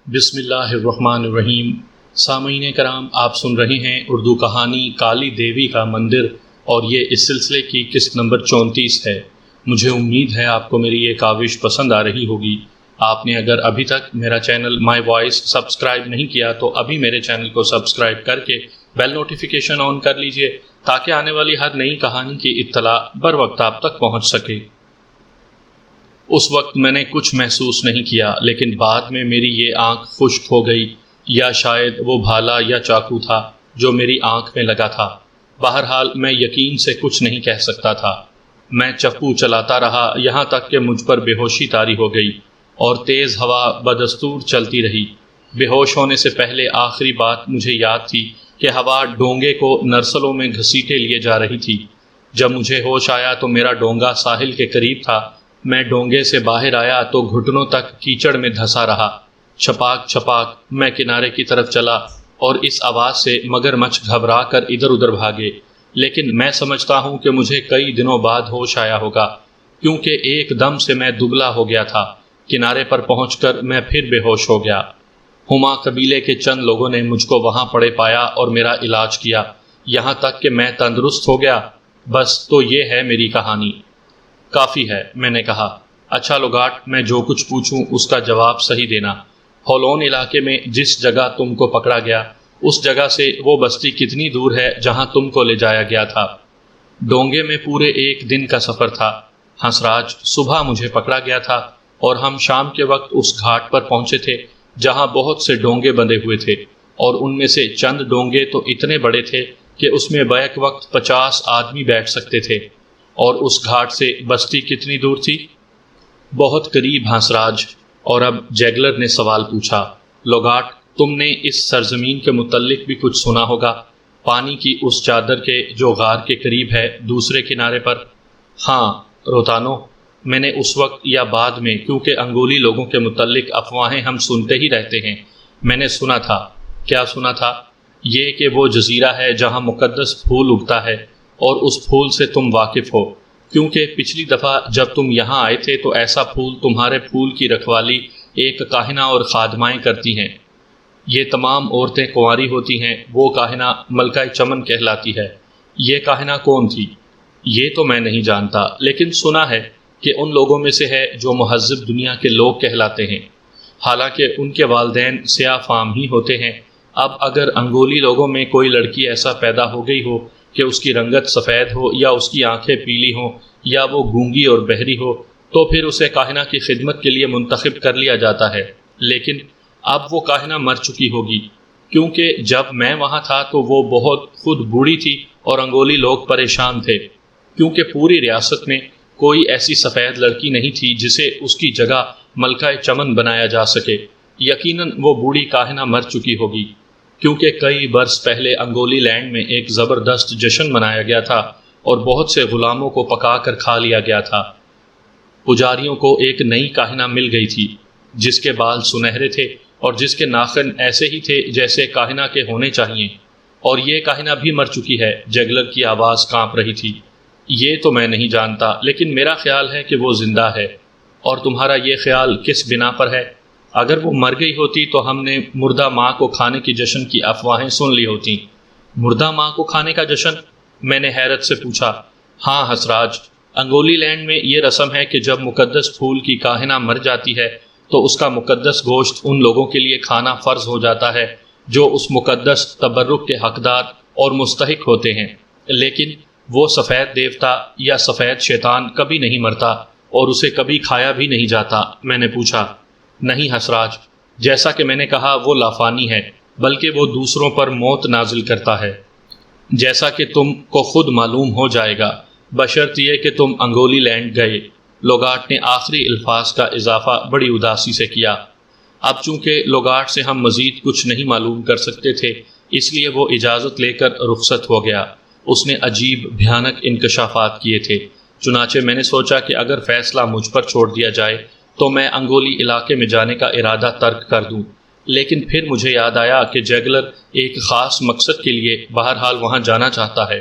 بسم اللہ الرحمن الرحیم۔ سامعین کرام، آپ سن رہے ہیں اردو کہانی کالی دیوی کا مندر، اور یہ اس سلسلے کی قسط نمبر 34 ہے۔ مجھے امید ہے آپ کو میری یہ کاوش پسند آ رہی ہوگی۔ آپ نے اگر ابھی تک میرا چینل مائی وائس سبسکرائب نہیں کیا تو ابھی میرے چینل کو سبسکرائب کر کے بیل نوٹیفیکیشن آن کر لیجئے، تاکہ آنے والی ہر نئی کہانی کی اطلاع بر وقت آپ تک پہنچ سکے۔ اس وقت میں نے کچھ محسوس نہیں کیا، لیکن بعد میں میری یہ آنکھ خشک ہو گئی، یا شاید وہ بھالا یا چاقو تھا جو میری آنکھ میں لگا تھا۔ بہرحال میں یقین سے کچھ نہیں کہہ سکتا تھا۔ میں چپو چلاتا رہا یہاں تک کہ مجھ پر بے ہوشی طاری ہو گئی، اور تیز ہوا بدستور چلتی رہی۔ بے ہوش ہونے سے پہلے آخری بات مجھے یاد تھی کہ ہوا ڈونگے کو نرسلوں میں گھسیٹے لیے جا رہی تھی۔ جب مجھے ہوش آیا تو میرا ڈونگا ساحل کے قریب تھا۔ میں ڈونگے سے باہر آیا تو گھٹنوں تک کیچڑ میں دھسا رہا۔ چھپاک چھپاک میں کنارے کی طرف چلا، اور اس آواز سے مگر مچھ گھبرا کر ادھر ادھر بھاگے۔ لیکن میں سمجھتا ہوں کہ مجھے کئی دنوں بعد ہوش آیا ہوگا، کیونکہ ایک دم سے میں دبلا ہو گیا تھا۔ کنارے پر پہنچ کر میں پھر بے ہوش ہو گیا۔ ہما قبیلے کے چند لوگوں نے مجھ کو وہاں پڑے پایا اور میرا علاج کیا، یہاں تک کہ میں تندرست ہو گیا۔ بس تو یہ ہے میری کہانی۔ کافی ہے، میں نے کہا۔ اچھا لوگاٹ، میں جو کچھ پوچھوں اس کا جواب صحیح دینا۔ ہولون علاقے میں جس جگہ تم کو پکڑا گیا، اس جگہ سے وہ بستی کتنی دور ہے جہاں تم کو لے جایا گیا تھا؟ ڈونگے میں پورے ایک دن کا سفر تھا ہنسراج۔ صبح مجھے پکڑا گیا تھا، اور ہم شام کے وقت اس گھاٹ پر پہنچے تھے جہاں بہت سے ڈونگے بندھے ہوئے تھے، اور ان میں سے چند ڈونگے تو اتنے بڑے تھے کہ اس میں بیک وقت 50 آدمی بیٹھ سکتے تھے۔ اور اس گھاٹ سے بستی کتنی دور تھی؟ بہت قریب ہنسراج۔ اور اب جیگلر نے سوال پوچھا، لوگاٹ، تم نے اس سرزمین کے متعلق بھی کچھ سنا ہوگا، پانی کی اس چادر کے جو غار کے قریب ہے دوسرے کنارے پر؟ ہاں روتانو، میں نے اس وقت یا بعد میں، کیونکہ انگولی لوگوں کے متعلق افواہیں ہم سنتے ہی رہتے ہیں، میں نے سنا تھا۔ کیا سنا تھا؟ یہ کہ وہ جزیرہ ہے جہاں مقدس پھول اگتا ہے، اور اس پھول سے تم واقف ہو، کیونکہ پچھلی دفعہ جب تم یہاں آئے تھے تو ایسا پھول تمہارے پھول کی رکھوالی ایک کاہنہ اور خادمائیں کرتی ہیں۔ یہ تمام عورتیں کنواری ہوتی ہیں۔ وہ کاہنہ ملکہ چمن کہلاتی ہے۔ یہ کاہنہ کون تھی؟ یہ تو میں نہیں جانتا، لیکن سنا ہے کہ ان لوگوں میں سے ہے جو مہذب دنیا کے لوگ کہلاتے ہیں، حالانکہ ان کے والدین سیاہ فام ہی ہوتے ہیں۔ اب اگر انگولی لوگوں میں کوئی لڑکی ایسا پیدا ہو گئی ہو کہ اس کی رنگت سفید ہو، یا اس کی آنکھیں پیلی ہوں، یا وہ گونگی اور بہری ہو، تو پھر اسے کاہنہ کی خدمت کے لیے منتخب کر لیا جاتا ہے۔ لیکن اب وہ کاہنہ مر چکی ہوگی، کیونکہ جب میں وہاں تھا تو وہ بہت خود بوڑھی تھی، اور انگولی لوگ پریشان تھے، کیونکہ پوری ریاست میں کوئی ایسی سفید لڑکی نہیں تھی جسے اس کی جگہ ملکہ چمن بنایا جا سکے۔ یقیناً وہ بوڑھی کاہنہ مر چکی ہوگی، کیونکہ کئی برس پہلے انگولی لینڈ میں ایک زبردست جشن منایا گیا تھا، اور بہت سے غلاموں کو پکا کر کھا لیا گیا تھا۔ پجاریوں کو ایک نئی کاہنہ مل گئی تھی، جس کے بال سنہرے تھے، اور جس کے ناخن ایسے ہی تھے جیسے کاہنہ کے ہونے چاہیے۔ اور یہ کاہنہ بھی مر چکی ہے۔ جیگلر کی آواز کانپ رہی تھی۔ یہ تو میں نہیں جانتا، لیکن میرا خیال ہے کہ وہ زندہ ہے۔ اور تمہارا یہ خیال کس بنا پر ہے؟ اگر وہ مر گئی ہوتی تو ہم نے مردہ ماں کو کھانے کی جشن کی افواہیں سن لی ہوتی۔ مردہ ماں کو کھانے کا جشن؟ میں نے حیرت سے پوچھا۔ ہاں ہنسراج، انگولی لینڈ میں یہ رسم ہے کہ جب مقدس پھول کی کاہنہ مر جاتی ہے تو اس کا مقدس گوشت ان لوگوں کے لیے کھانا فرض ہو جاتا ہے جو اس مقدس تبرک کے حقدار اور مستحق ہوتے ہیں۔ لیکن وہ سفید دیوتا یا سفید شیطان کبھی نہیں مرتا، اور اسے کبھی کھایا بھی نہیں جاتا۔ میں نے پوچھا۔ نہیں ہنسراج، جیسا کہ میں نے کہا وہ لافانی ہے، بلکہ وہ دوسروں پر موت نازل کرتا ہے، جیسا کہ تم کو خود معلوم ہو جائے گا، بشرط یہ کہ تم انگولی لینڈ گئے۔ لوگاٹ نے آخری الفاظ کا اضافہ بڑی اداسی سے کیا۔ اب چونکہ لوگاٹ سے ہم مزید کچھ نہیں معلوم کر سکتے تھے، اس لیے وہ اجازت لے کر رخصت ہو گیا۔ اس نے عجیب بھیانک انکشافات کیے تھے، چنانچہ میں نے سوچا کہ اگر فیصلہ مجھ پر چھوڑ دیا جائے تو میں انگولی علاقے میں جانے کا ارادہ ترک کر دوں۔ لیکن پھر مجھے یاد آیا کہ جیگلر ایک خاص مقصد کے لیے بہرحال وہاں جانا چاہتا ہے۔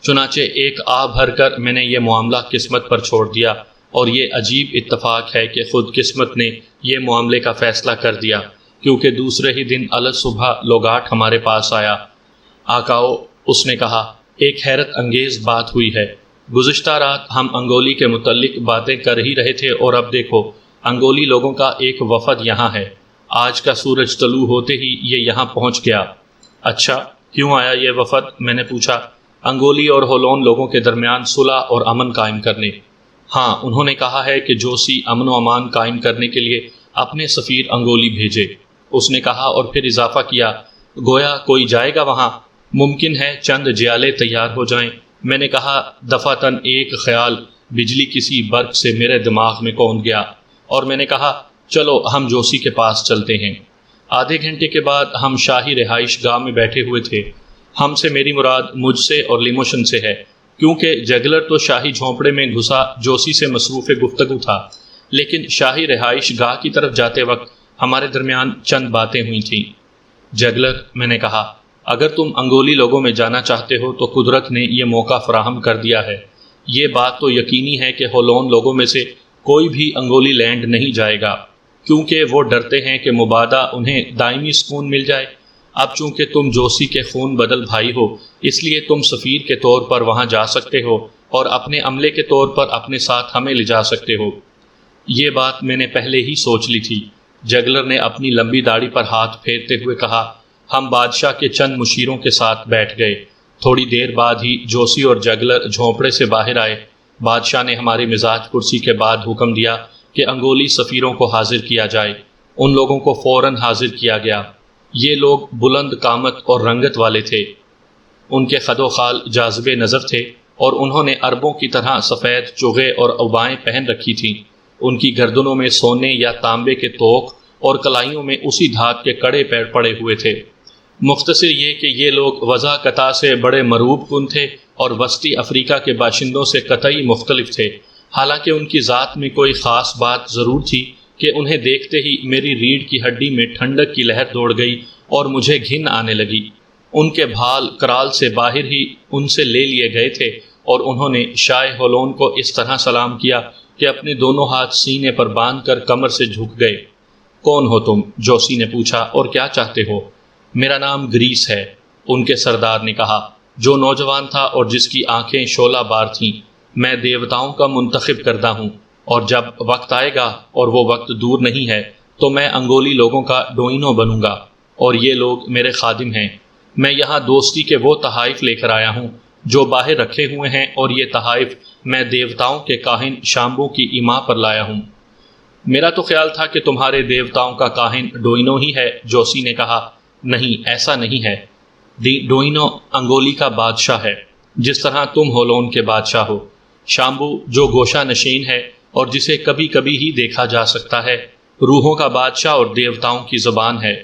چنانچہ ایک آہ بھر کر میں نے یہ معاملہ قسمت پر چھوڑ دیا، اور یہ عجیب اتفاق ہے کہ خود قسمت نے یہ معاملے کا فیصلہ کر دیا۔ کیونکہ دوسرے ہی دن الصبح لوگاٹ ہمارے پاس آیا۔ آقاؤ، اس نے کہا، ایک حیرت انگیز بات ہوئی ہے۔ گزشتہ رات ہم انگولی کے متعلق باتیں کر ہی رہے تھے اور اب دیکھو، انگولی لوگوں کا ایک وفد یہاں ہے۔ آج کا سورج طلوع ہوتے ہی یہ یہاں پہنچ گیا۔ اچھا، کیوں آیا یہ وفد؟ میں نے پوچھا۔ انگولی اور ہولون لوگوں کے درمیان صلح اور امن قائم کرنے۔ ہاں، انہوں نے کہا ہے کہ جوسی امن و امان قائم کرنے کے لیے اپنے سفیر انگولی بھیجے۔ اس نے کہا اور پھر اضافہ کیا، گویا کوئی جائے گا وہاں؟ ممکن ہے چند جیالے تیار ہو جائیں۔ میں نے کہا، دفعتاً ایک خیال بجلی کسی برق سے میرے دماغ میں کون گیا، اور میں نے کہا، چلو ہم جوسی کے پاس چلتے ہیں۔ آدھے گھنٹے کے بعد ہم شاہی رہائش گاہ میں بیٹھے ہوئے تھے۔ ہم سے میری مراد مجھ سے اور لیموشن سے ہے، کیونکہ جگلر تو شاہی جھونپڑے میں گھسا جوسی سے مصروف گفتگو تھا، لیکن شاہی رہائش گاہ کی طرف جاتے وقت ہمارے درمیان چند باتیں ہوئی تھیں۔ جگلر، میں نے کہا، اگر تم انگولی لوگوں میں جانا چاہتے ہو تو قدرت نے یہ موقع فراہم کر دیا ہے۔ یہ بات تو یقینی ہے کہ ہولون لوگوں میں سے کوئی بھی انگولی لینڈ نہیں جائے گا، کیونکہ وہ ڈرتے ہیں کہ مبادا انہیں دائمی سکون مل جائے۔ اب چونکہ تم جوسی کے خون بدل بھائی ہو، اس لیے تم سفیر کے طور پر وہاں جا سکتے ہو اور اپنے عملے کے طور پر اپنے ساتھ ہمیں لے جا سکتے ہو۔ یہ بات میں نے پہلے ہی سوچ لی تھی۔ جگلر نے اپنی لمبی داڑھی پر ہاتھ پھیرتے ہوئے کہا۔ ہم بادشاہ کے چند مشیروں کے ساتھ بیٹھ گئے۔ تھوڑی دیر بعد ہی جوسی اور جگلر جھونپڑے سے باہر آئے۔ بادشاہ نے ہماری مزاج پرسی کے بعد حکم دیا کہ انگولی سفیروں کو حاضر کیا جائے۔ ان لوگوں کو فوراً حاضر کیا گیا۔ یہ لوگ بلند قامت اور رنگت والے تھے۔ ان کے خد و خال جاذب نظر تھے اور انہوں نے عربوں کی طرح سفید چوغے اور عبائیں پہن رکھی تھیں۔ ان کی گردنوں میں سونے یا تانبے کے توق اور کلائیوں میں اسی دھات کے کڑے پیر پڑے ہوئے تھے۔ مختصر یہ کہ یہ لوگ وضع قطع سے بڑے مروب کن تھے اور وسطی افریقہ کے باشندوں سے قطعی مختلف تھے۔ حالانکہ ان کی ذات میں کوئی خاص بات ضرور تھی کہ انہیں دیکھتے ہی میری ریڑھ کی ہڈی میں ٹھنڈک کی لہر دوڑ گئی اور مجھے گھن آنے لگی۔ ان کے بھال کرال سے باہر ہی ان سے لے لیے گئے تھے اور انہوں نے شاہ ہولون کو اس طرح سلام کیا کہ اپنے دونوں ہاتھ سینے پر باندھ کر کمر سے جھک گئے۔ کون ہو تم؟ جوسی نے پوچھا، اور کیا چاہتے ہو؟ میرا نام گریس ہے، ان کے سردار نے کہا، جو نوجوان تھا اور جس کی آنکھیں شعلہ بار تھیں۔ میں دیوتاؤں کا منتخب کردہ ہوں، اور جب وقت آئے گا، اور وہ وقت دور نہیں ہے، تو میں انگولی لوگوں کا ڈوئنو بنوں گا، اور یہ لوگ میرے خادم ہیں۔ میں یہاں دوستی کے وہ تحائف لے کر آیا ہوں جو باہر رکھے ہوئے ہیں، اور یہ تحائف میں دیوتاؤں کے کاہن شامبو کی ایما پر لایا ہوں۔ میرا تو خیال تھا کہ تمہارے دیوتاؤں کا کاہن ڈوئنو ہی ہے، جوسی نے کہا۔ نہیں، ایسا نہیں ہے۔ ڈوئنو انگولی کا بادشاہ ہے، جس طرح تم ہولون کے بادشاہ ہو۔ شامبو جو گوشہ نشین ہے اور جسے کبھی کبھی ہی دیکھا جا سکتا ہے، روحوں کا بادشاہ اور دیوتاؤں کی زبان ہے۔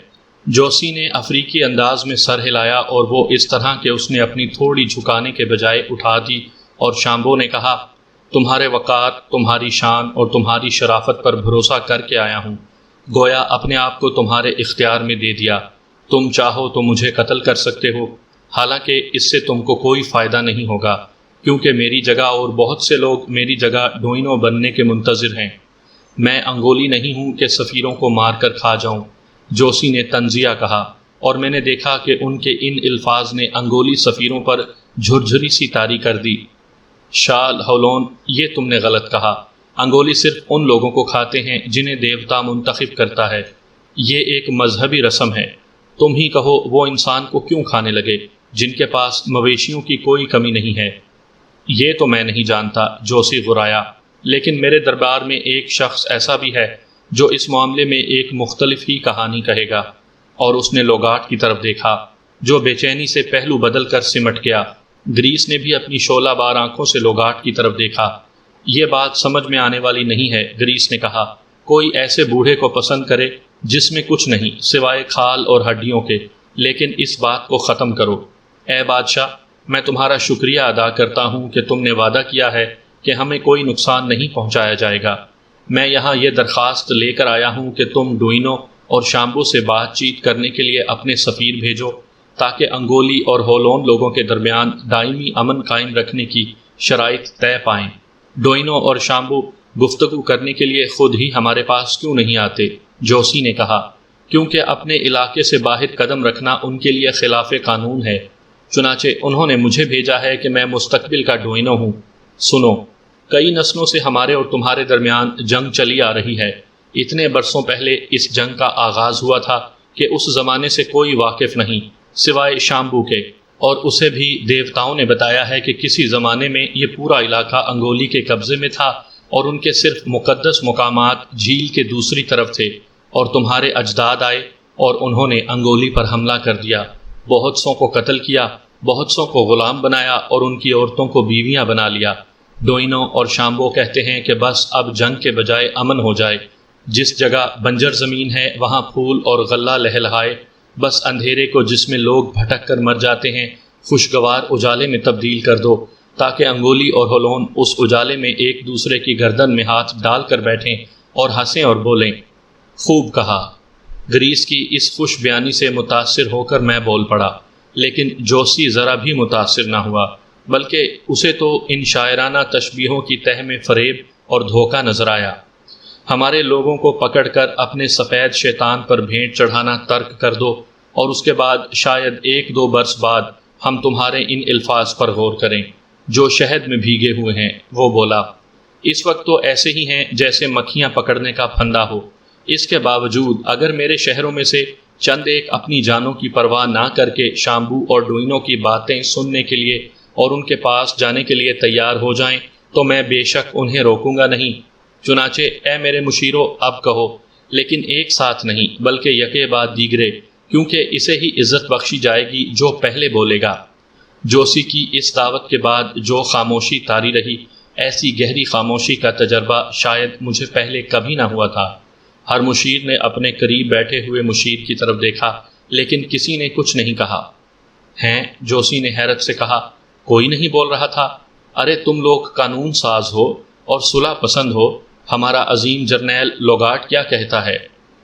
جوسی نے افریقی انداز میں سر ہلایا اور وہ اس طرح کہ اس نے اپنی تھوڑی جھکانے کے بجائے اٹھا دی، اور شامبو نے کہا، تمہارے وقار، تمہاری شان اور تمہاری شرافت پر بھروسہ کر کے آیا ہوں۔ گویا اپنے آپ کو تمہارے اختیار میں دے دیا۔ تم چاہو تو مجھے قتل کر سکتے ہو، حالانکہ اس سے تم کو کوئی فائدہ نہیں ہوگا، کیونکہ میری جگہ اور بہت سے لوگ میری جگہ ڈوئنو بننے کے منتظر ہیں۔ میں انگولی نہیں ہوں کہ سفیروں کو مار کر کھا جاؤں، جوسی نے تنزیہ کہا، اور میں نے دیکھا کہ ان کے ان الفاظ نے انگولی سفیروں پر جھرجھری سی طاری کر دی۔ شال ہولون، یہ تم نے غلط کہا۔ انگولی صرف ان لوگوں کو کھاتے ہیں جنہیں دیوتا منتخب کرتا ہے۔ یہ ایک مذہبی رسم ہے۔ تم ہی کہو وہ انسان کو کیوں کھانے لگے جن کے پاس مویشیوں کی کوئی کمی نہیں ہے؟ یہ تو میں نہیں جانتا، جوسی غرایا، لیکن میرے دربار میں ایک شخص ایسا بھی ہے جو اس معاملے میں ایک مختلف ہی کہانی کہے گا۔ اور اس نے لوگاٹ کی طرف دیکھا، جو بے چینی سے پہلو بدل کر سمٹ گیا۔ گریس نے بھی اپنی شعلہ بار آنکھوں سے لوگاٹ کی طرف دیکھا۔ یہ بات سمجھ میں آنے والی نہیں ہے، گریس نے کہا۔ کوئی ایسے بوڑھے کو پسند کرے جس میں کچھ نہیں سوائے کھال اور ہڈیوں کے، لیکن اس بات کو ختم کرو۔ اے بادشاہ، میں تمہارا شکریہ ادا کرتا ہوں کہ تم نے وعدہ کیا ہے کہ ہمیں کوئی نقصان نہیں پہنچایا جائے گا۔ میں یہاں یہ درخواست لے کر آیا ہوں کہ تم ڈوئنو اور شامبو سے بات چیت کرنے کے لیے اپنے سفیر بھیجو، تاکہ انگولی اور ہولون لوگوں کے درمیان دائمی امن قائم رکھنے کی شرائط طے پائیں۔ ڈوئنو اور شامبو گفتگو کرنے کے لیے خود ہی ہمارے پاس کیوں نہیں آتے؟ جوسی نے کہا۔ کیونکہ اپنے علاقے سے باہر قدم رکھنا ان کے لیے خلاف قانون ہے۔ چنانچہ انہوں نے مجھے بھیجا ہے کہ میں مستقبل کا ڈوئینو ہوں۔ سنو، کئی نسلوں سے ہمارے اور تمہارے درمیان جنگ چلی آ رہی ہے۔ اتنے برسوں پہلے اس جنگ کا آغاز ہوا تھا کہ اس زمانے سے کوئی واقف نہیں سوائے شامبو کے، اور اسے بھی دیوتاؤں نے بتایا ہے کہ کسی زمانے میں یہ پورا علاقہ انگولی کے قبضے میں تھا اور ان کے صرف مقدس مقامات جھیل کے دوسری طرف تھے، اور تمہارے اجداد آئے اور انہوں نے انگولی پر حملہ کر دیا، بہت سوں کو قتل کیا، بہت سوں کو غلام بنایا اور ان کی عورتوں کو بیویاں بنا لیا۔ ڈوئینو اور شامبو کہتے ہیں کہ بس اب جنگ کے بجائے امن ہو جائے۔ جس جگہ بنجر زمین ہے وہاں پھول اور غلہ لہلہائے، بس اندھیرے کو جس میں لوگ بھٹک کر مر جاتے ہیں خوشگوار اجالے میں تبدیل کر دو، تاکہ انگولی اور ہولون اس اجالے میں ایک دوسرے کی گردن میں ہاتھ ڈال کر بیٹھیں اور ہنسیں اور بولیں۔ خوب کہا۔ گریس کی اس خوش بیانی سے متاثر ہو کر میں بول پڑا، لیکن جوسی ذرا بھی متاثر نہ ہوا، بلکہ اسے تو ان شاعرانہ تشبیہوں کی تہ میں فریب اور دھوکہ نظر آیا۔ ہمارے لوگوں کو پکڑ کر اپنے سفید شیطان پر بھینٹ چڑھانا ترک کر دو، اور اس کے بعد شاید 1-2 برس بعد ہم تمہارے ان الفاظ پر غور کریں جو شہد میں بھیگے ہوئے ہیں۔ وہ بولا، اس وقت تو ایسے ہی ہیں جیسے مکھیاں پکڑنے کا پھندا ہو۔ اس کے باوجود اگر میرے شہروں میں سے چند ایک اپنی جانوں کی پرواہ نہ کر کے شامبو اور ڈوئینو کی باتیں سننے کے لیے اور ان کے پاس جانے کے لیے تیار ہو جائیں تو میں بے شک انہیں روکوں گا نہیں۔ چنانچہ اے میرے مشیرو، اب کہو، لیکن ایک ساتھ نہیں بلکہ یکے بعد دیگرے، کیونکہ اسے ہی عزت بخشی جائے گی جو پہلے بولے گا۔ جوسی کی اس دعوت کے بعد جو خاموشی طاری رہی، ایسی گہری خاموشی کا تجربہ شاید مجھے پہلے کبھی نہ ہوا تھا۔ ہر مشیر نے اپنے قریب بیٹھے ہوئے مشیر کی طرف دیکھا، لیکن کسی نے کچھ نہیں کہا۔ ہیں؟ جوسی نے حیرت سے کہا، کوئی نہیں بول رہا تھا؟ ارے تم لوگ قانون ساز ہو اور صلح پسند ہو، ہمارا عظیم جرنیل لوگاٹ کیا کہتا ہے؟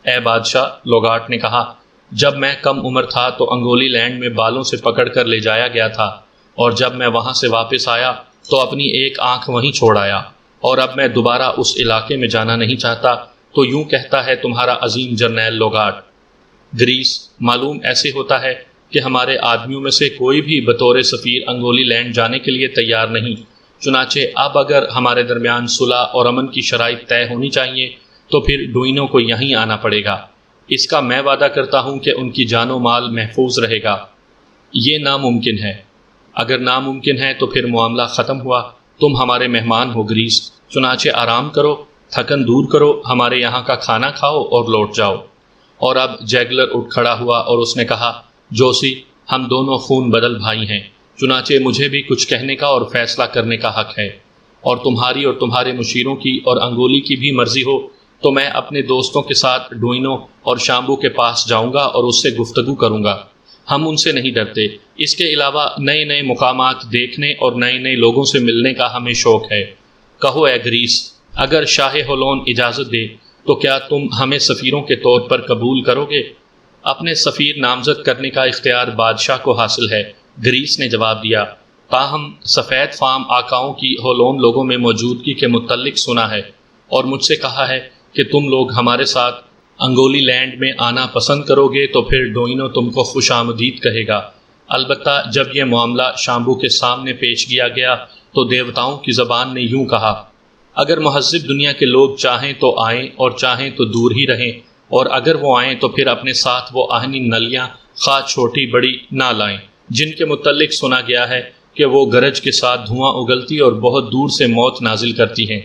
اے بادشاہ، لوگاٹ نے کہا، جب میں کم عمر تھا تو انگولی لینڈ میں بالوں سے پکڑ کر لے جایا گیا تھا، اور جب میں وہاں سے واپس آیا تو اپنی ایک آنکھ وہیں چھوڑ آیا، اور اب میں دوبارہ اس علاقے میں جانا نہیں چاہتا، تو یوں کہتا ہے تمہارا عظیم جرنیل لوگاٹ۔ گریس، معلوم ایسے ہوتا ہے کہ ہمارے آدمیوں میں سے کوئی بھی بطور سفیر انگولی لینڈ جانے کے لیے تیار نہیں، چنانچہ اب اگر ہمارے درمیان صلح اور امن کی شرائط طے ہونی چاہیے تو پھر ڈوئینو کو یہیں آنا پڑے گا۔ اس کا میں وعدہ کرتا ہوں کہ ان کی جان و مال محفوظ رہے گا۔ یہ ناممکن ہے۔ اگر ناممکن ہے تو پھر معاملہ ختم ہوا، تم ہمارے مہمان ہو گریس، چنانچہ آرام کرو، تھکن دور کرو، ہمارے یہاں کا کھانا کھاؤ اور لوٹ جاؤ۔ اور اب جیگلر اٹھ کھڑا ہوا اور اس نے کہا، جوسی، ہم دونوں خون بدل بھائی ہیں، چنانچہ مجھے بھی کچھ کہنے کا اور فیصلہ کرنے کا حق ہے، اور تمہاری اور تمہارے مشیروں کی اور انگولی کی بھی مرضی ہو تو میں اپنے دوستوں کے ساتھ ڈوئینو اور شامبو کے پاس جاؤں گا اور اس سے گفتگو کروں گا۔ ہم ان سے نہیں ڈرتے، اس کے علاوہ نئے نئے مقامات دیکھنے اور نئے نئے لوگوں سے ملنے کا ہمیں شوق ہے۔ کہو اے گریس، اگر شاہ ہولون اجازت دے تو کیا تم ہمیں سفیروں کے طور پر قبول کرو گے؟ اپنے سفیر نامزد کرنے کا اختیار بادشاہ کو حاصل ہے، گریس نے جواب دیا، تاہم سفید فام آقاؤں کی ہولون لوگوں میں موجودگی کے متعلق سنا ہے اور مجھ سے کہا ہے کہ تم لوگ ہمارے ساتھ انگولی لینڈ میں آنا پسند کرو گے تو پھر ڈوئینو تم کو خوش آمدید کہے گا۔ البتہ جب یہ معاملہ شامبو کے سامنے پیش کیا گیا تو دیوتاؤں کی زبان نے یوں کہا، اگر مہذب دنیا کے لوگ چاہیں تو آئیں اور چاہیں تو دور ہی رہیں، اور اگر وہ آئیں تو پھر اپنے ساتھ وہ آہنی نلیاں خواہ چھوٹی بڑی نہ لائیں جن کے متعلق سنا گیا ہے کہ وہ گرج کے ساتھ دھواں اگلتی اور بہت دور سے موت نازل کرتی ہیں۔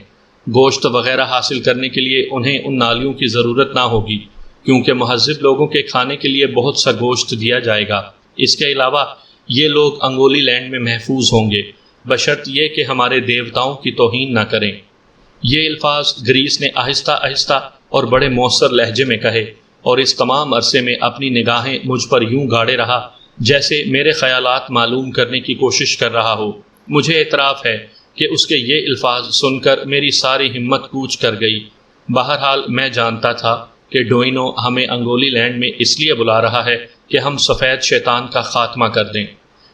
گوشت وغیرہ حاصل کرنے کے لیے انہیں ان نالیوں کی ضرورت نہ ہوگی، کیونکہ مہذب لوگوں کے کھانے کے لیے بہت سا گوشت دیا جائے گا۔ اس کے علاوہ یہ لوگ انگولی لینڈ میں محفوظ ہوں گے، بشرط یہ کہ ہمارے دیوتاؤں کی توہین نہ کریں۔ یہ الفاظ گریس نے آہستہ آہستہ اور بڑے مؤثر لہجے میں کہے، اور اس تمام عرصے میں اپنی نگاہیں مجھ پر یوں گاڑے رہا جیسے میرے خیالات معلوم کرنے کی کوشش کر رہا ہو۔ مجھے اعتراف ہے کہ اس کے یہ الفاظ سن کر میری ساری ہمت کوچ کر گئی۔ بہرحال میں جانتا تھا کہ ڈوئینو ہمیں انگولی لینڈ میں اس لیے بلا رہا ہے کہ ہم سفید شیطان کا خاتمہ کر دیں،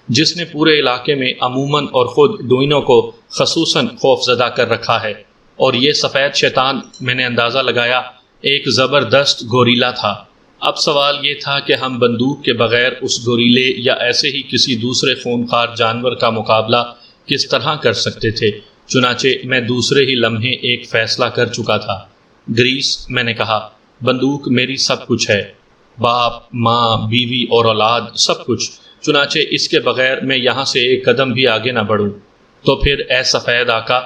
جس نے پورے علاقے میں عموماً اور خود ڈوئینو کو خصوصاً خوف زدہ کر رکھا ہے۔ اور یہ سفید شیطان، میں نے اندازہ لگایا، ایک زبردست گوریلا تھا۔ اب سوال یہ تھا کہ ہم بندوق کے بغیر اس گوریلے یا ایسے ہی کسی دوسرے خونخوار جانور کا مقابلہ کس طرح کر سکتے تھے؟ چنانچہ میں دوسرے ہی لمحے ایک فیصلہ کر چکا تھا۔ گریس، میں نے کہا، بندوق میری سب کچھ ہے، باپ، ماں، بیوی اور اولاد، سب کچھ۔ چنانچہ اس کے بغیر میں یہاں سے ایک قدم بھی آگے نہ بڑھوں۔ تو پھر اے سفید آقا،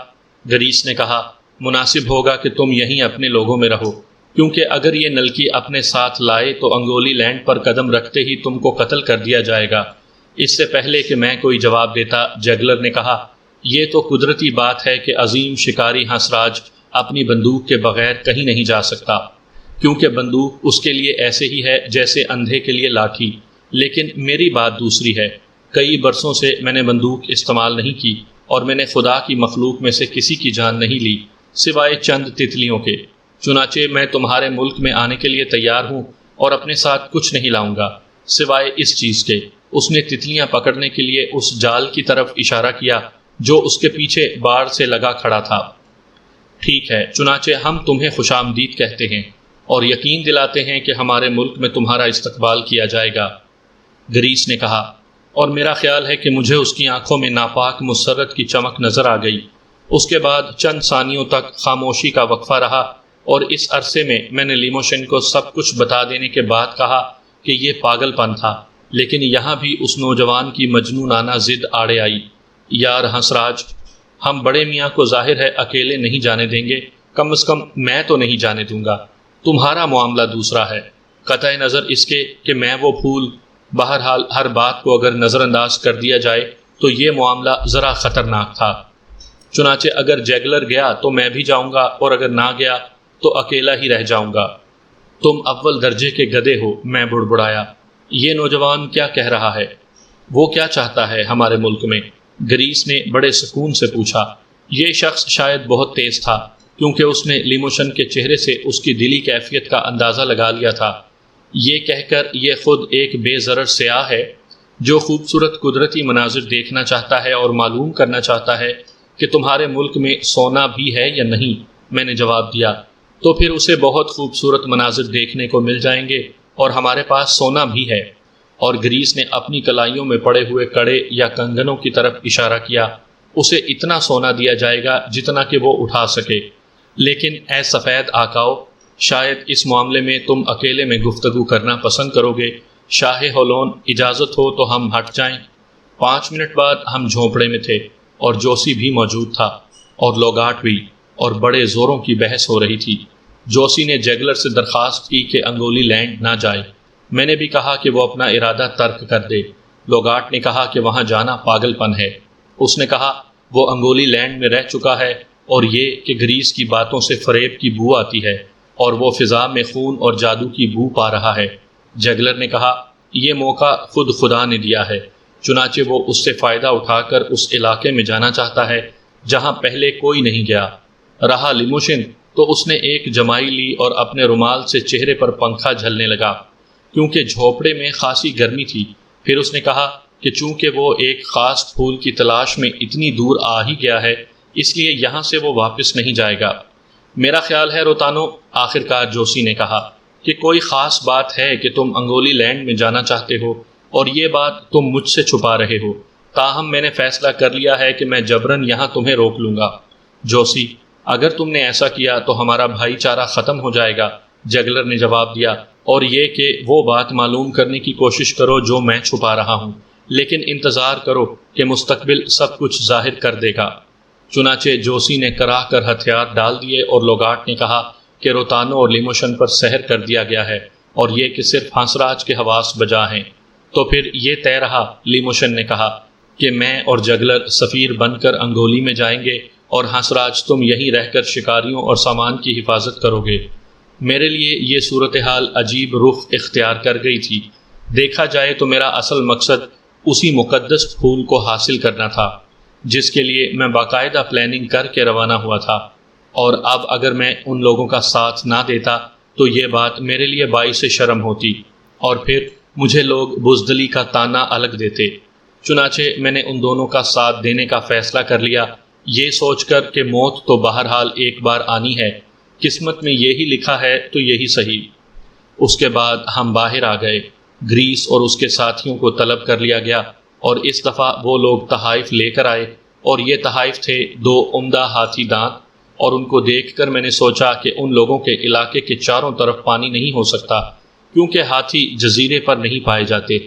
گریس نے کہا، مناسب ہوگا کہ تم یہیں اپنے لوگوں میں رہو، کیونکہ اگر یہ نلکی اپنے ساتھ لائے تو انگولی لینڈ پر قدم رکھتے ہی تم کو قتل کر دیا جائے گا۔ اس سے پہلے کہ میں کوئی جواب دیتا، جگلر نے کہا، یہ تو قدرتی بات ہے کہ عظیم شکاری ہنسراج اپنی بندوق کے بغیر کہیں نہیں جا سکتا، کیونکہ بندوق اس کے لیے ایسے ہی ہے جیسے اندھے کے لیے لاٹھی۔ لیکن میری بات دوسری ہے۔ کئی برسوں سے میں نے بندوق استعمال نہیں کی، اور میں نے خدا کی مخلوق میں سے کسی کی جان نہیں لی سوائے چند تتلیوں کے۔ چنانچہ میں تمہارے ملک میں آنے کے لیے تیار ہوں اور اپنے ساتھ کچھ نہیں لاؤں گا سوائے اس چیز کے۔ اس نے تتلیاں پکڑنے کے لیے اس جال کی طرف اشارہ کیا جو اس کے پیچھے باڑ سے لگا کھڑا تھا۔ ٹھیک ہے، چنانچہ ہم تمہیں خوش آمدید کہتے ہیں اور یقین دلاتے ہیں کہ ہمارے ملک میں تمہارا استقبال کیا جائے گا۔ گریس نے کہا، اور میرا خیال ہے کہ مجھے اس کی آنکھوں میں ناپاک مسرت کی چمک نظر آ گئی۔ اس کے بعد چند ثانیوں تک خاموشی کا وقفہ رہا، اور اس عرصے میں نے لیموشن کو سب کچھ بتا دینے کے بعد کہا کہ یہ پاگل پن تھا، لیکن یہاں بھی اس نوجوان کی مجنونانہ ضد آڑے آئی۔ یار ہنسراج، ہم بڑے میاں کو ظاہر ہے اکیلے نہیں جانے دیں گے، کم از کم میں تو نہیں جانے دوں گا۔ تمہارا معاملہ دوسرا ہے، قطع نظر اس کے کہ میں وہ پھول۔ بہرحال ہر بات کو اگر نظر انداز کر دیا جائے تو یہ معاملہ ذرا خطرناک تھا۔ چنانچہ اگر جیگلر گیا تو میں بھی جاؤں گا، اور اگر نہ گیا تو اکیلا ہی رہ جاؤں گا۔ تم اول درجے کے گدھے ہو، میں بڑبڑایا۔ یہ نوجوان کیا کہہ رہا ہے؟ وہ کیا چاہتا ہے ہمارے ملک میں؟ گریس نے بڑے سکون سے پوچھا۔ یہ شخص شاید بہت تیز تھا، کیونکہ اس نے لیموشن کے چہرے سے اس کی دلی کیفیت کا اندازہ لگا لیا تھا۔ یہ کہہ کر یہ خود ایک بے ضرر سیاح ہے جو خوبصورت قدرتی مناظر دیکھنا چاہتا ہے اور معلوم کرنا چاہتا ہے کہ تمہارے ملک میں سونا بھی ہے یا نہیں۔ میں نے جواب دیا، تو پھر اسے بہت خوبصورت مناظر دیکھنے کو مل جائیں گے، اور ہمارے پاس سونا بھی ہے۔ اور گریس نے اپنی کلائیوں میں پڑے ہوئے کڑے یا کنگنوں کی طرف اشارہ کیا۔ اسے اتنا سونا دیا جائے گا جتنا کہ وہ اٹھا سکے۔ لیکن اے سفید آقاؤ، شاید اس معاملے میں تم اکیلے میں گفتگو کرنا پسند کرو گے۔ شاہ ہولون، اجازت ہو تو ہم ہٹ جائیں۔ 5 منٹ بعد ہم جھونپڑے میں تھے، اور جوسی بھی موجود تھا، اور لوگاٹ بھی، اور بڑے زوروں کی بحث ہو رہی تھی۔ جوسی نے جیگلر سے درخواست کی کہ انگولی لینڈ نہ جائے۔ میں نے بھی کہا کہ وہ اپنا ارادہ ترک کر دے۔ لوگاٹ نے کہا کہ وہاں جانا پاگل پن ہے۔ اس نے کہا وہ انگولی لینڈ میں رہ چکا ہے، اور یہ کہ گریس کی باتوں سے فریب کی بو آتی ہے، اور وہ فضا میں خون اور جادو کی بو پا رہا ہے۔ جیگلر نے کہا، یہ موقع خود خدا نے دیا ہے، چنانچہ وہ اس سے فائدہ اٹھا کر اس علاقے میں جانا چاہتا ہے جہاں پہلے کوئی نہیں گیا۔ رہا لیموشن، تو اس نے ایک جمائی لی اور اپنے رومال سے چہرے پر پنکھا جھلنے لگا، کیونکہ جھوپڑے میں خاصی گرمی تھی۔ پھر اس نے کہا کہ چونکہ وہ ایک خاص پھول کی تلاش میں اتنی دور آ ہی گیا ہے، اس لیے یہاں سے وہ واپس نہیں جائے گا۔ میرا خیال ہے روتانو، آخرکار جوسی نے کہا، کہ کوئی خاص بات ہے کہ تم انگولی لینڈ میں جانا چاہتے ہو، اور یہ بات تم مجھ سے چھپا رہے ہو۔ تاہم میں نے فیصلہ کر لیا ہے کہ میں جبراً یہاں تمہیں روک لوں گا۔ جوسی، اگر تم نے ایسا کیا تو ہمارا بھائی چارہ ختم ہو جائے گا، جیگلر نے جواب دیا، اور یہ کہ وہ بات معلوم کرنے کی کوشش کرو جو میں چھپا رہا ہوں، لیکن انتظار کرو کہ مستقبل سب کچھ ظاہر کر دے گا۔ چنانچہ جوسی نے کراہ کر ہتھیار ڈال دیے، اور لوگاٹ نے کہا کہ روتانو اور لیموشن پر سحر کر دیا گیا ہے، اور یہ کہ صرف ہنسراج کے حواس بجا ہیں۔ تو پھر یہ طے رہا، لیموشن نے کہا، کہ میں اور جگلر سفیر بن کر انگولی میں جائیں گے، اور ہنسراج تم یہیں رہ کر شکاریوں اور سامان کی حفاظت کرو گے۔ میرے لیے یہ صورتحال عجیب رخ اختیار کر گئی تھی۔ دیکھا جائے تو میرا اصل مقصد اسی مقدس پھول کو حاصل کرنا تھا جس کے لیے میں باقاعدہ پلاننگ کر کے روانہ ہوا تھا، اور اب اگر میں ان لوگوں کا ساتھ نہ دیتا تو یہ بات میرے لیے باعث شرم ہوتی، اور پھر مجھے لوگ بزدلی کا طعنہ الگ دیتے۔ چنانچہ میں نے ان دونوں کا ساتھ دینے کا فیصلہ کر لیا، یہ سوچ کر کہ موت تو بہرحال ایک بار آنی ہے، قسمت میں یہی لکھا ہے تو یہی صحیح۔ اس کے بعد ہم باہر آ گئے۔ گریس اور اس کے ساتھیوں کو طلب کر لیا گیا اور اس دفعہ وہ لوگ تحائف لے کر آئے، اور یہ تحائف تھے 2 عمدہ ہاتھی دانت، اور ان کو دیکھ کر میں نے سوچا کہ ان لوگوں کے علاقے کے چاروں طرف پانی نہیں ہو سکتا، کیونکہ ہاتھی جزیرے پر نہیں پائے جاتے۔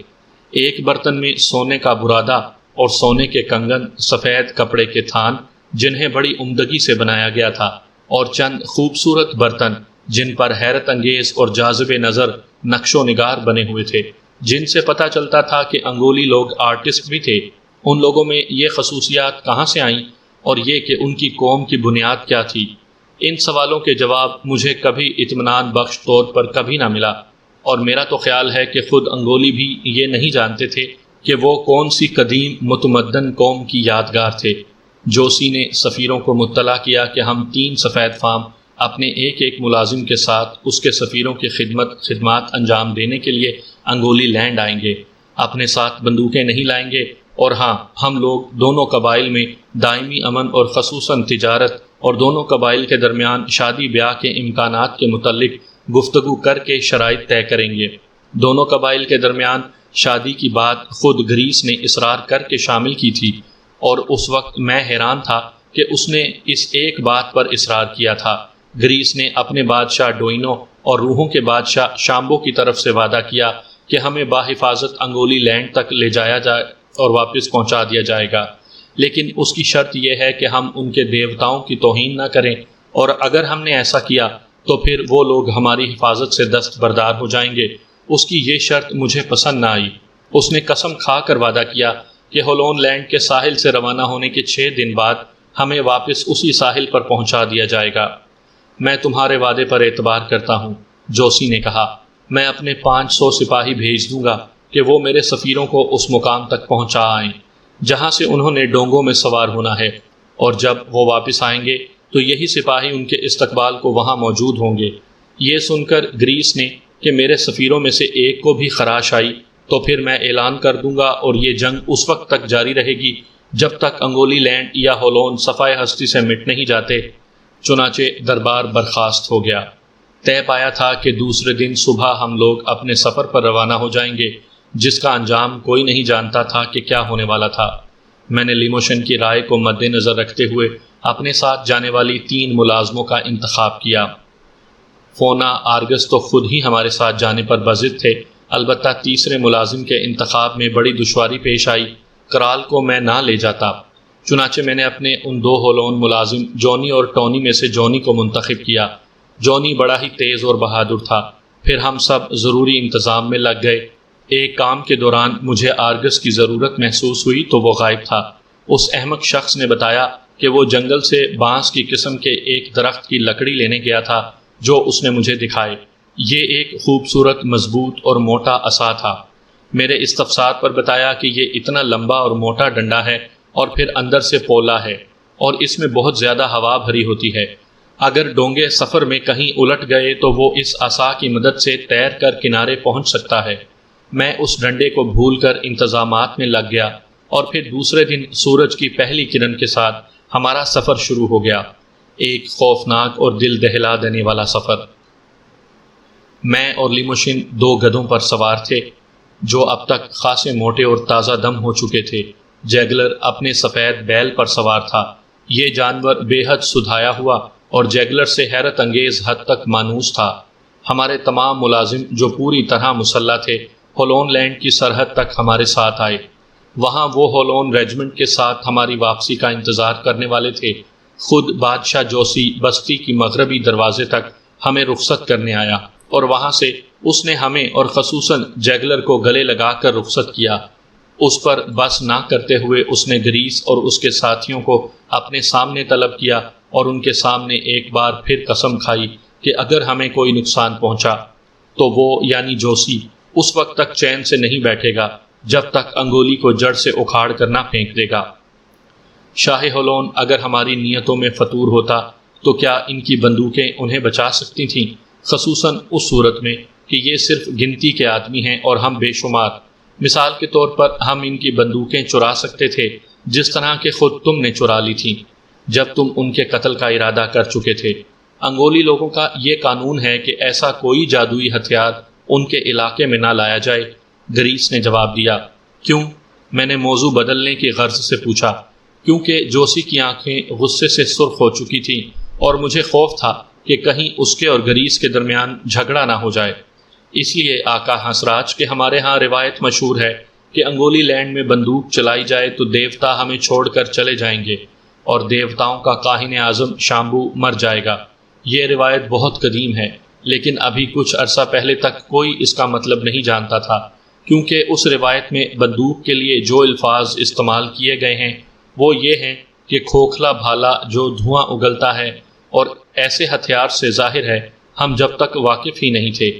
ایک برتن میں سونے کا برادہ اور سونے کے کنگن، سفید کپڑے کے تھان جنہیں بڑی عمدگی سے بنایا گیا تھا، اور چند خوبصورت برتن جن پر حیرت انگیز اور جاذب نظر نقش و نگار بنے ہوئے تھے، جن سے پتہ چلتا تھا کہ انگولی لوگ آرٹسٹ بھی تھے۔ ان لوگوں میں یہ خصوصیات کہاں سے آئیں، اور یہ کہ ان کی قوم کی بنیاد کیا تھی؟ ان سوالوں کے جواب مجھے کبھی اطمینان بخش طور پر کبھی نہ ملا، اور میرا تو خیال ہے کہ خود انگولی بھی یہ نہیں جانتے تھے کہ وہ کون سی قدیم متمدن قوم کی یادگار تھے۔ جوسی نے سفیروں کو مطلع کیا کہ ہم 3 سفید فام اپنے ایک ایک ملازم کے ساتھ اس کے سفیروں کی خدمات انجام دینے کے لیے انگولی لینڈ آئیں گے۔ اپنے ساتھ بندوقیں نہیں لائیں گے، اور ہاں، ہم لوگ دونوں قبائل میں دائمی امن اور خصوصاً تجارت اور دونوں قبائل کے درمیان شادی بیاہ کے امکانات کے متعلق گفتگو کر کے شرائط طے کریں گے۔ دونوں قبائل کے درمیان شادی کی بات خود گریس نے اصرار کر کے شامل کی تھی، اور اس وقت میں حیران تھا کہ اس نے اس ایک بات پر اصرار کیا تھا۔ گریس نے اپنے بادشاہ ڈوئنو اور روحوں کے بادشاہ شامبو کی طرف سے وعدہ کیا کہ ہمیں بحفاظت انگولی لینڈ تک لے جایا جائے اور واپس پہنچا دیا جائے گا، لیکن اس کی شرط یہ ہے کہ ہم ان کے دیوتاؤں کی توہین نہ کریں، اور اگر ہم نے ایسا کیا تو پھر وہ لوگ ہماری حفاظت سے دستبردار ہو جائیں گے۔ اس کی یہ شرط مجھے پسند نہ آئی۔ اس نے قسم کھا کر وعدہ کیا کہ ہولون لینڈ کے ساحل سے روانہ ہونے کے 6 دن بعد ہمیں واپس اسی ساحل پر پہنچا دیا جائے گا۔ میں تمہارے وعدے پر اعتبار کرتا ہوں، جوسی نے کہا۔ میں اپنے 500 سپاہی بھیج دوں گا کہ وہ میرے سفیروں کو اس مقام تک پہنچا آئیں جہاں سے انہوں نے ڈونگوں میں سوار ہونا ہے، اور جب وہ واپس آئیں گے تو یہی سپاہی ان کے استقبال کو وہاں موجود ہوں گے۔ یہ سن کر گریس نے کہ میرے سفیروں میں سے ایک کو بھی خراش آئی تو پھر میں اعلان کر دوں گا، اور یہ جنگ اس وقت تک جاری رہے گی جب تک انگولی لینڈ یا ہولون صفائے ہستی سے مٹ نہیں جاتے۔ چنانچہ دربار برخاست ہو گیا۔ طے پایا تھا کہ دوسرے دن صبح ہم لوگ اپنے سفر پر روانہ ہو جائیں گے، جس کا انجام کوئی نہیں جانتا تھا کہ کیا ہونے والا تھا۔ میں نے لیموشن کی رائے کو مد نظر رکھتے ہوئے اپنے ساتھ جانے والی 3 ملازموں کا انتخاب کیا۔ فونا آرگس تو خود ہی ہمارے ساتھ جانے پر بضد تھے، البتہ تیسرے ملازم کے انتخاب میں بڑی دشواری پیش آئی۔ کرال کو میں نہ لے جاتا، چنانچہ میں نے اپنے ان 2 ہولون ملازم جونی اور ٹونی میں سے جونی کو منتخب کیا۔ جونی بڑا ہی تیز اور بہادر تھا۔ پھر ہم سب ضروری انتظام میں لگ گئے۔ ایک کام کے دوران مجھے آرگس کی ضرورت محسوس ہوئی تو وہ غائب تھا۔ اس احمق شخص نے بتایا کہ وہ جنگل سے بانس کی قسم کے ایک درخت کی لکڑی لینے گیا تھا جو اس نے مجھے دکھائے۔ یہ ایک خوبصورت، مضبوط اور موٹا عصا تھا۔ میرے استفسار پر بتایا کہ یہ اتنا لمبا اور موٹا ڈنڈا ہے اور پھر اندر سے پولا ہے، اور اس میں بہت زیادہ ہوا بھری ہوتی ہے۔ اگر ڈونگے سفر میں کہیں الٹ گئے تو وہ اس عصا کی مدد سے تیر کر کنارے پہنچ سکتا ہے۔ میں اس ڈنڈے کو بھول کر انتظامات میں لگ گیا، اور پھر دوسرے دن سورج کی پہلی کرن کے ساتھ ہمارا سفر شروع ہو گیا، ایک خوفناک اور دل دہلا دینے والا سفر۔ میں اور لیموشن 2 گدھوں پر سوار تھے جو اب تک خاصے موٹے اور تازہ دم ہو چکے تھے۔ جیگلر اپنے سفید بیل پر سوار تھا۔ یہ جانور بے حد سدھایا ہوا اور جیگلر سے حیرت انگیز حد تک مانوس تھا۔ ہمارے تمام ملازم جو پوری طرح مسلح تھے ہولون لینڈ کی سرحد تک ہمارے ساتھ آئے۔ وہاں وہ ہولون ریجمنٹ کے ساتھ ہماری واپسی کا انتظار کرنے والے تھے۔ خود بادشاہ جوسی بستی کی مغربی دروازے تک ہمیں رخصت کرنے آیا، اور وہاں سے اس نے ہمیں اور خصوصاً جیگلر کو گلے لگا کر رخصت کیا۔ اس پر بس نہ کرتے ہوئے اس نے گریس اور اس کے ساتھیوں کو اپنے سامنے طلب کیا، اور ان کے سامنے ایک بار پھر قسم کھائی کہ اگر ہمیں کوئی نقصان پہنچا تو وہ یعنی جوسی اس وقت تک چین سے نہیں بیٹھے گا جب تک انگولی کو جڑ سے اکھاڑ کر نہ پھینک دے گا۔ شاہ ہولون اگر ہماری نیتوں میں فطور ہوتا تو کیا ان کی بندوقیں انہیں بچا سکتی تھیں، خصوصاً اس صورت میں کہ یہ صرف گنتی کے آدمی ہیں اور ہم بے شمار۔ مثال کے طور پر ہم ان کی بندوقیں چرا سکتے تھے جس طرح کہ خود تم نے چرا لی تھیں جب تم ان کے قتل کا ارادہ کر چکے تھے۔ انگولی لوگوں کا یہ قانون ہے کہ ایسا کوئی جادوئی ہتھیار ان کے علاقے میں نہ لایا جائے۔ گریس نے جواب دیا۔ کیوں؟ میں نے موضوع بدلنے کی غرض سے پوچھا، کیونکہ جوسی کی آنکھیں غصے سے سرخ ہو چکی تھیں اور مجھے خوف تھا کہ کہیں اس کے اور گریس کے درمیان جھگڑا نہ ہو جائے۔ اس لیے آقا ہنسراج کہ ہمارے ہاں روایت مشہور ہے کہ انگولی لینڈ میں بندوق چلائی جائے تو دیوتا ہمیں چھوڑ کر چلے جائیں گے اور دیوتاؤں کا کاہن اعظم شامبو مر جائے گا۔ یہ روایت بہت قدیم ہے، لیکن ابھی کچھ عرصہ پہلے تک کوئی اس کا مطلب نہیں جانتا تھا، کیونکہ اس روایت میں بندوق کے لیے جو الفاظ استعمال کیے گئے ہیں وہ یہ ہیں کہ کھوکھلا بھالا جو دھواں اگلتا ہے، اور ایسے ہتھیار سے ظاہر ہے ہم جب تک واقف ہی نہیں تھے۔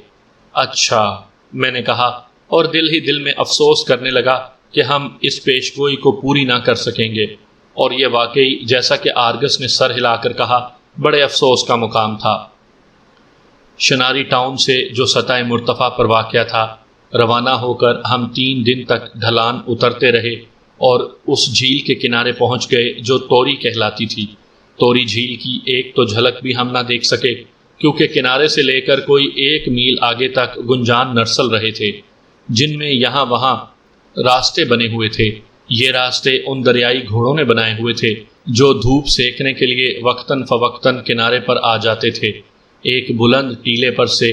اچھا، میں نے کہا، اور دل ہی دل میں افسوس کرنے لگا کہ ہم اس پیشگوئی کو پوری نہ کر سکیں گے، اور یہ واقعی جیسا کہ آرگس نے سر ہلا کر کہا بڑے افسوس کا مقام تھا۔ شناری ٹاؤن سے جو سطح مرتفع پر واقع تھا، روانہ ہو کر ہم 3 دن تک ڈھلان اترتے رہے اور اس جھیل کے کنارے پہنچ گئے جو توری کہلاتی تھی۔ توری جھیل کی ایک تو جھلک بھی ہم نہ دیکھ سکے، کیونکہ کنارے سے لے کر کوئی 1 میل آگے تک گنجان نرسل رہے تھے، جن میں یہاں وہاں راستے بنے ہوئے تھے۔ یہ راستے ان دریائی گھوڑوں نے بنائے ہوئے تھے جو دھوپ سیکنے کے لیے وقتاً فوقتاً کنارے پر آ جاتے تھے۔ ایک بلند ٹیلے پر سے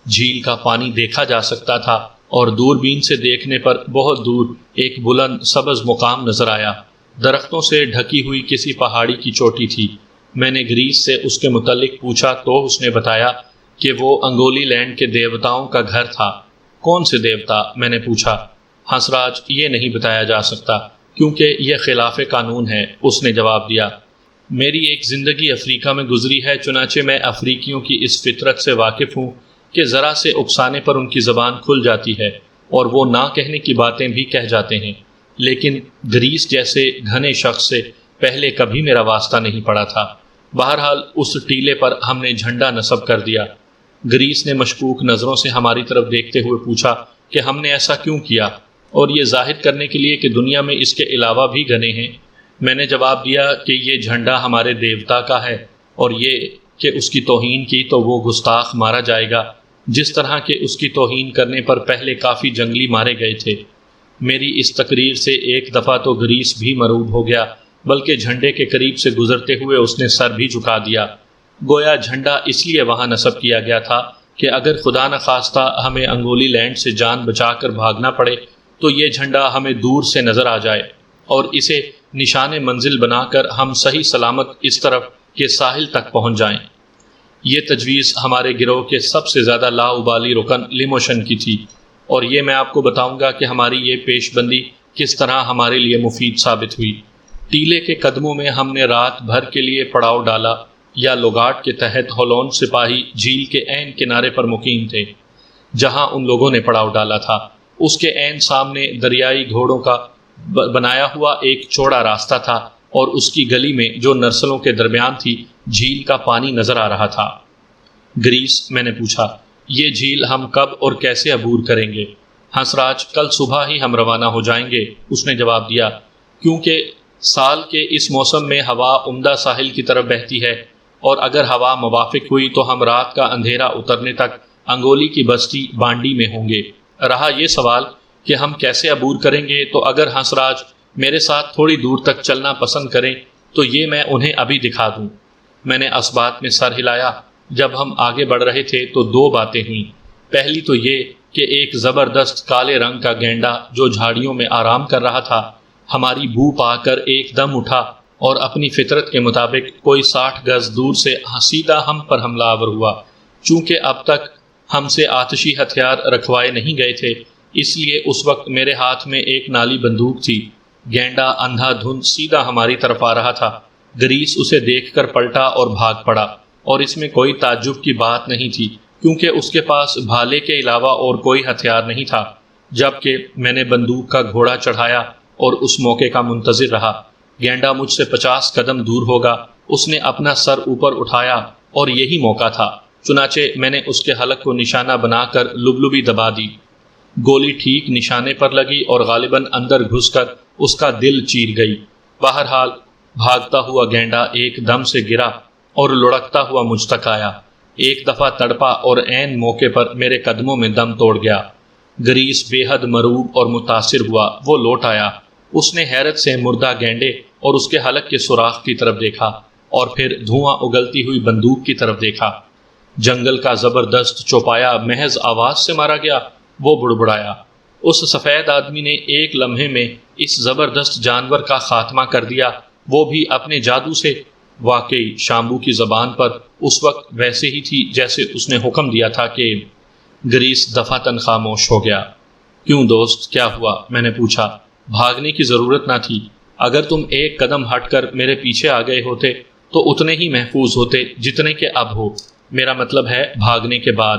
جھیل کا پانی دیکھا جا سکتا تھا، اور دوربین سے دیکھنے پر بہت دور ایک بلند سبز مقام نظر آیا۔ درختوں سے ڈھکی ہوئی کسی پہاڑی کی چوٹی تھی۔ میں نے گریس سے اس کے متعلق پوچھا تو اس نے بتایا کہ وہ انگولی لینڈ کے دیوتاؤں کا گھر تھا۔ کون سے دیوتا؟ میں نے پوچھا۔ ہنسراج، یہ نہیں بتایا جا سکتا کیونکہ یہ خلاف قانون ہے، اس نے جواب دیا۔ میری ایک زندگی افریقہ میں گزری ہے، چنانچہ میں افریقیوں کی اس فطرت سے واقف ہوں کہ ذرا سے اکسانے پر ان کی زبان کھل جاتی ہے اور وہ نہ کہنے کی باتیں بھی کہہ جاتے ہیں، لیکن گریس جیسے گھنے شخص سے پہلے کبھی میرا واسطہ نہیں پڑا تھا۔ بہرحال اس ٹیلے پر ہم نے جھنڈا نصب کر دیا۔ گریس نے مشکوک نظروں سے ہماری طرف دیکھتے ہوئے پوچھا کہ ہم نے ایسا کیوں کیا، اور یہ ظاہر کرنے کے لیے کہ دنیا میں اس کے علاوہ بھی گھنے ہیں۔ میں نے جواب دیا کہ یہ جھنڈا ہمارے دیوتا کا ہے، اور یہ کہ اس کی توہین کی تو وہ گستاخ مارا جائے گا، جس طرح کہ اس کی توہین کرنے پر پہلے کافی جنگلی مارے گئے تھے۔ میری اس تقریر سے ایک دفعہ تو گریس بھی مرعوب ہو گیا، بلکہ جھنڈے کے قریب سے گزرتے ہوئے اس نے سر بھی جھکا دیا، گویا جھنڈا اس لیے وہاں نصب کیا گیا تھا کہ اگر خدا نخواستہ ہمیں انگولی لینڈ سے جان بچا کر بھاگنا پڑے تو یہ جھنڈا ہمیں دور سے نظر آ جائے، اور اسے نشان منزل بنا کر ہم صحیح سلامت اس طرف کے ساحل تک پہنچ جائیں۔ یہ تجویز ہمارے گروہ کے سب سے زیادہ لاؤبالی رکن لیموشن کی تھی، اور یہ میں آپ کو بتاؤں گا کہ ہماری یہ پیش بندی کس طرح ہمارے لیے مفید ثابت ہوئی۔ ٹیلے کے قدموں میں ہم نے رات بھر کے لیے پڑاؤ ڈالا، یا لوگاٹ کے تحت ہولون سپاہی جھیل کے عین کنارے پر مقیم تھے جہاں ان لوگوں نے پڑاؤ ڈالا تھا۔ اس کے عین سامنے دریائی گھوڑوں کا بنایا ہوا ایک چوڑا راستہ تھا، اور اس کی گلی میں جو نرسلوں کے درمیان تھی جھیل کا پانی نظر آ رہا تھا۔ گریس، میں نے پوچھا، یہ جھیل ہم کب اور کیسے عبور کریں گے؟ ہنسراج، کل صبح ہی ہم روانہ ہو جائیں گے، اس نے جواب دیا، کیونکہ سال کے اس موسم میں ہوا عمدہ ساحل کی طرف بہتی ہے، اور اگر ہوا موافق ہوئی تو ہم رات کا اندھیرا اترنے تک انگولی کی بستی بانڈی میں ہوں گے۔ رہا یہ سوال کہ ہم کیسے عبور کریں گے، تو اگر ہنسراج میرے ساتھ تھوڑی دور تک چلنا پسند کریں تو یہ میں انہیں ابھی دکھا دوں۔ میں نے اس بات میں سر ہلایا۔ جب ہم آگے بڑھ رہے تھے تو 2 باتیں ہوئیں۔ پہلی تو یہ کہ ایک زبردست کالے رنگ کا گینڈا جو جھاڑیوں میں آرام کر رہا تھا ہماری بو پا کر ایک دم اٹھا اور اپنی فطرت کے مطابق کوئی 60 گز دور سے سیدھا ہم پر حملہ آور ہوا۔ چونکہ اب تک ہم سے آتشی ہتھیار رکھوائے نہیں گئے تھے، اس لیے اس وقت میرے ہاتھ میں ایک نالی بندوق تھی۔ گینڈا اندھا دھند سیدھا ہماری طرف آ رہا تھا۔ گریس اسے دیکھ کر پلٹا اور بھاگ پڑا، اور اس میں کوئی تعجب کی بات نہیں تھی کیونکہ اس کے پاس بھالے کے علاوہ اور کوئی ہتھیار نہیں تھا۔ جبکہ میں نے بندوق کا گھوڑا چڑھایا اور اس موقع کا منتظر رہا۔ گینڈا مجھ سے 50 قدم دور ہوگا۔ اس نے اپنا سر اوپر اٹھایا اور یہی موقع تھا، چنانچہ میں نے اس کے حلق کو نشانہ بنا کر لبلبی دبا دی۔ گولی ٹھیک نشانے پر لگی اور غالباً اندر گھس کر اس کا دل چیر گئی۔ بہرحال بھاگتا ہوا گینڈا ایک دم سے گرا اور لڑکتا ہوا مجھ تک آیا۔ ایک دفعہ تڑپا اور عین موقع پر میرے قدموں میں دم توڑ گیا۔ گریس بے حد مرعوب اور متاثر ہوا۔ وہ لوٹ آیا۔ اس نے حیرت سے مردہ گینڈے اور اس کے حلق کے سوراخ کی طرف دیکھا اور پھر دھواں اگلتی ہوئی بندوق کی طرف دیکھا۔ جنگل کا زبردست چوپایا محض آواز سے مارا گیا، وہ بڑبڑایا۔ اس سفید آدمی نے ایک لمحے میں اس زبردست جانور کا خاتمہ کر دیا، وہ بھی اپنے جادو سے۔ واقعی شامبو کی زبان پر اس وقت ویسے ہی تھی جیسے اس نے حکم دیا تھا کہ گریس دفعتاً خاموش ہو گیا۔ کیوں دوست، کیا ہوا؟ میں نے پوچھا۔ بھاگنے کی ضرورت نہ تھی۔ اگر تم ایک قدم ہٹ کر میرے پیچھے آ گئے ہوتے تو اتنے ہی محفوظ ہوتے جتنے کہ اب ہو۔ میرا مطلب ہے بھاگنے کے بعد۔